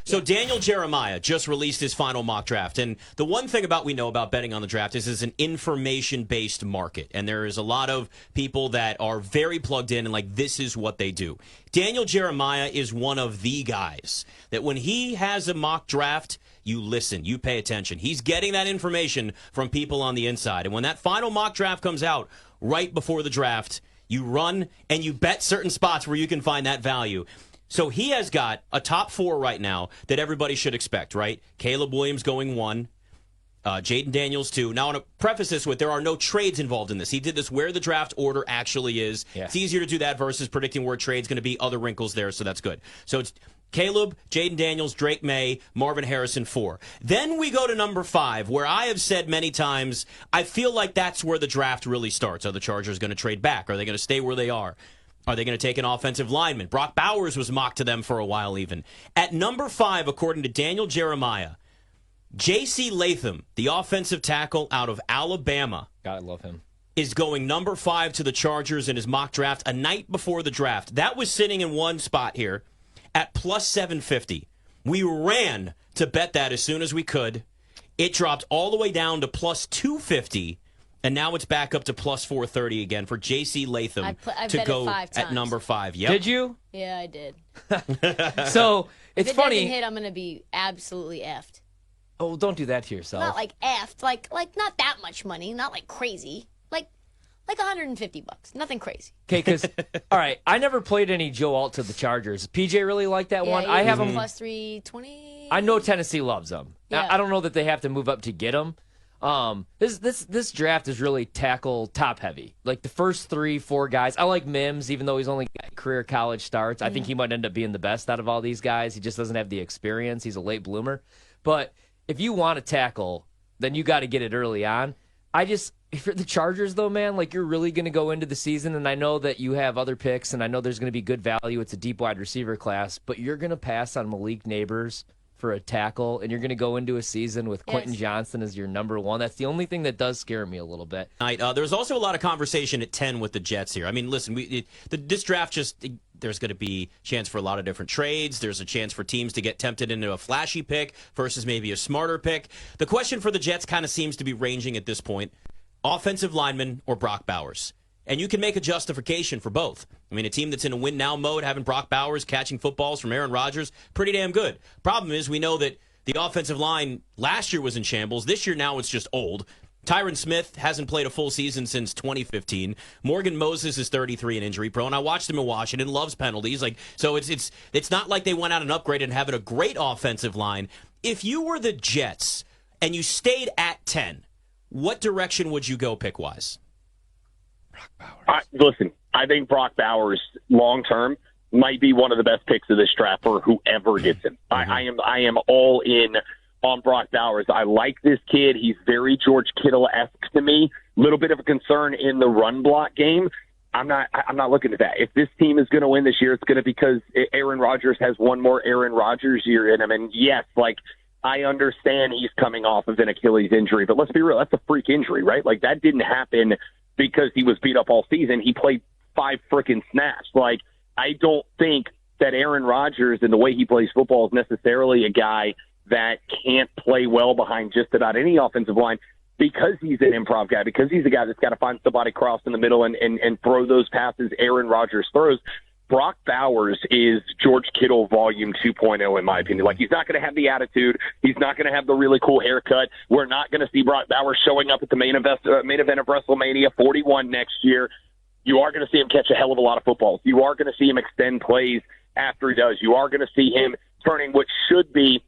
So Daniel Jeremiah just released his final mock draft, and the one thing we know about betting on the draft is it's an information-based market, and there is a lot of people that are very plugged in and like this is what they do. Daniel Jeremiah is one of the guys that when he has a mock draft, you listen, you pay attention. He's getting that information from people on the inside, and when that final mock draft comes out right before the draft, you run and you bet certain spots where you can find that value. So he has got a top 4 right now that everybody should expect, right? Caleb Williams going 1, Jaden Daniels 2. Now, I want to preface this with there are no trades involved in this. He did this where the draft order actually is. Yeah. It's easier to do that versus predicting where trade's going to be, other wrinkles there, so that's good. So it's Caleb, Jaden Daniels, Drake May, Marvin Harrison 4. Then we go to number 5, where I have said many times, I feel like that's where the draft really starts. Are the Chargers going to trade back? Are they going to stay where they are? Are they going to take an offensive lineman? Brock Bowers was mocked to them for a while even. At number 5, according to Daniel Jeremiah, J.C. Latham, the offensive tackle out of Alabama. God, I love him. Is going number 5 to the Chargers in his mock draft a night before the draft. That was sitting in one spot here at plus 750. We ran to bet that as soon as we could. It dropped all the way down to plus 250. And now it's back up to plus 430 again for J.C. Latham to go at number 5. Yep. Did you? Yeah, I did. So it's if it funny. Doesn't hit, I'm going to be absolutely effed. Oh, don't do that to yourself. Not like effed, like not that much money, not like crazy, like $150. Nothing crazy. Okay, because all right, I never played any Joe Alt to the Chargers. PJ really liked that one. I have him plus 320. I know Tennessee loves them. Yeah. I don't know that they have to move up to get him. This draft is really tackle top heavy. Like the first 3-4 guys. I like Mims, even though he's only got career college starts. I think he might end up being the best out of all these guys. He just doesn't have the experience. He's a late bloomer. But if you want to tackle, then you got to get it early on. If you're the Chargers, though, man, like you're really going to go into the season, and I know that you have other picks, and I know there's going to be good value. It's a deep wide receiver class, but you're going to pass on Malik Neighbors for a tackle, and you're going to go into a season with Quentin Johnson as your number 1. That's the only thing that does scare me a little bit. There's also a lot of conversation at 10 with the Jets here. I mean, listen, this draft there's going to be a chance for a lot of different trades. There's a chance for teams to get tempted into a flashy pick versus maybe a smarter pick. The question for the Jets kind of seems to be ranging at this point. Offensive lineman or Brock Bowers. And you can make a justification for both. I mean, a team that's in a win-now mode, having Brock Bowers catching footballs from Aaron Rodgers, pretty damn good. Problem is, we know that the offensive line last year was in shambles. This year now it's just old. Tyron Smith hasn't played a full season since 2015. Morgan Moses is 33 and injury prone. I watched him in Washington, loves penalties. So it's not like they went out and upgraded and having a great offensive line. If you were the Jets and you stayed at 10, what direction would you go pick-wise? Brock Bowers. Listen, I think Brock Bowers, long-term, might be one of the best picks of this draft for whoever gets him. Mm-hmm. I am all in on Brock Bowers. I like this kid. He's very George Kittle-esque to me. A little bit of a concern in the run block game. I'm not looking at that. If this team is going to win this year, it's going to be because Aaron Rodgers has one more Aaron Rodgers year in him. And yes, I understand he's coming off of an Achilles injury, but let's be real, that's a freak injury, right? That didn't happen because he was beat up all season. He played 5 frickin' snaps. I don't think that Aaron Rodgers and the way he plays football is necessarily a guy that can't play well behind just about any offensive line because he's an improv guy, because he's a guy that's got to find somebody cross in the middle and throw those passes Aaron Rodgers throws. Brock Bowers is George Kittle volume 2.0 in my opinion. He's not going to have the attitude. He's not going to have the really cool haircut. We're not going to see Brock Bowers showing up at the main event of WrestleMania 41 next year. You are going to see him catch a hell of a lot of footballs. You are going to see him extend plays after he does. You are going to see him turning what should be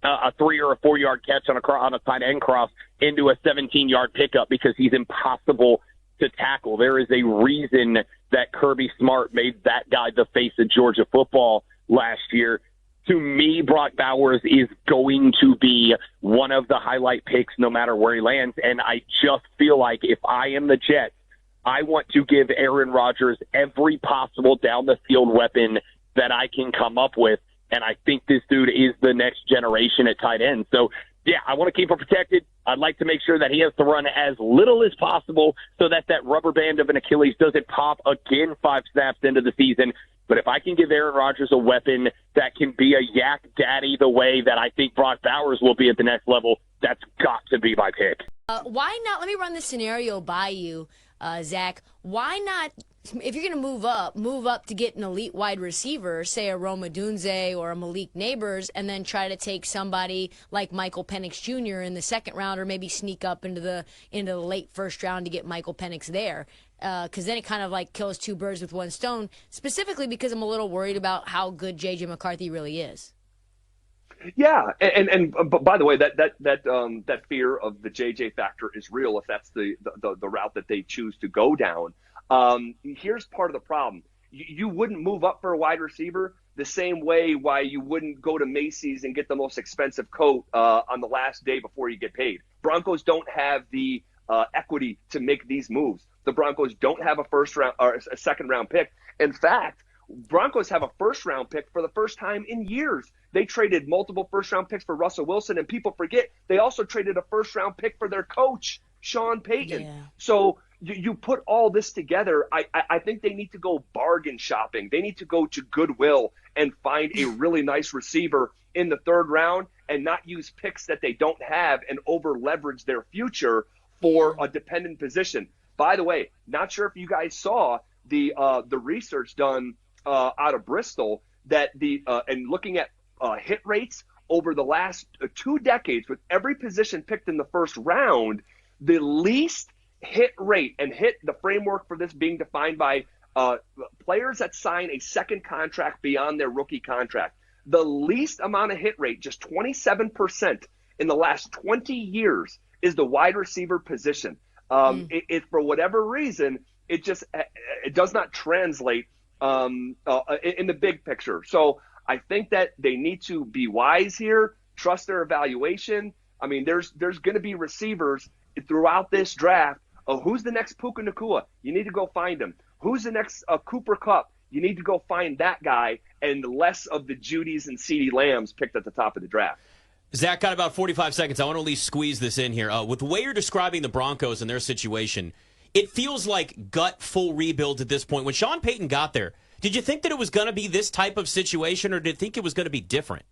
a 3 or a 4 yard catch on a tight end cross into a 17-yard pickup because he's impossible to tackle. There is a reason that Kirby Smart made that guy the face of Georgia football last year. To me, Brock Bowers is going to be one of the highlight picks no matter where he lands, and I just feel like if I am the Jets, I want to give Aaron Rodgers every possible down-the-field weapon that I can come up with, and I think this dude is the next generation at tight end. So, yeah, I want to keep him protected. I'd like to make sure that he has to run as little as possible so that rubber band of an Achilles doesn't pop again 5 snaps into the season. But if I can give Aaron Rodgers a weapon that can be a yak daddy the way that I think Brock Bowers will be at the next level, that's got to be my pick. Why not? Let me run this scenario by you, Zach. Why not, if you're going to move up to get an elite wide receiver, say a Rome Odunze or a Malik Neighbors, and then try to take somebody like Michael Penix Jr. in the second round, or maybe sneak up into the late first round to get Michael Penix there. Because then it kind of like kills two birds with one stone, specifically because I'm a little worried about how good J.J. McCarthy really is. Yeah, and but by the way, that fear of the JJ factor is real if that's the route that they choose to go down. Here's part of the problem: you wouldn't move up for a wide receiver the same way why you wouldn't go to Macy's and get the most expensive coat on the last day before you get paid. Broncos don't have the equity to make these moves. The Broncos don't have a first round or a second round pick. In fact, Broncos have a first round pick for the first time in years. They traded multiple first round picks for Russell Wilson, and people forget they also traded a first round pick for their coach, Sean Payton. Yeah. So you put all this together, I think they need to go bargain shopping. They need to go to Goodwill and find a really nice receiver in the third round and not use picks that they don't have and over leverage their future for a dependent position. By the way, not sure if you guys saw the research done out of Bristol that and looking at hit rates over the last 2 decades with every position picked in the first round, the least hit rate, and the framework for this being defined by players that sign a second contract beyond their rookie contract. The least amount of hit rate, just 27% in the last 20 years, is the wide receiver position. It for whatever reason, it does not translate in the big picture. So I think that they need to be wise here, trust their evaluation. I mean, there's going to be receivers throughout this draft. Who's the next Puka Nacua? You need to go find him. Who's the next Cooper Kupp? You need to go find that guy, and less of the Judys and CeeDee Lambs picked at the top of the draft. Zach, got about 45 seconds. I want to at least squeeze this in here. With the way you're describing the Broncos and their situation, it feels like gut full rebuild at this point. When Sean Payton got there, did you think that it was going to be this type of situation, or did you think it was going to be different?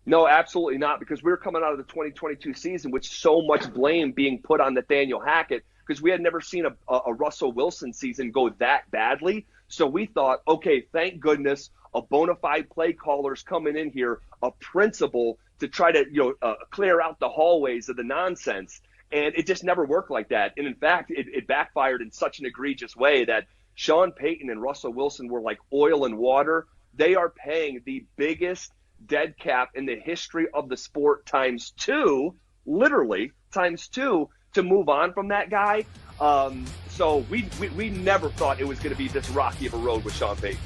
No, absolutely not, because we were coming out of the 2022 season with so much blame being put on Nathaniel Hackett because we had never seen a Russell Wilson season go that badly. So we thought, okay, thank goodness a bona fide play caller's coming in here, a principal to try to clear out the hallways of the nonsense. And it just never worked like that. And in fact, it backfired in such an egregious way that Sean Payton and Russell Wilson were like oil and water. They are paying the biggest dead cap in the history of the sport times 2, literally times 2, to move on from that guy. So we never thought it was going to be this rocky of a road with Sean Payton.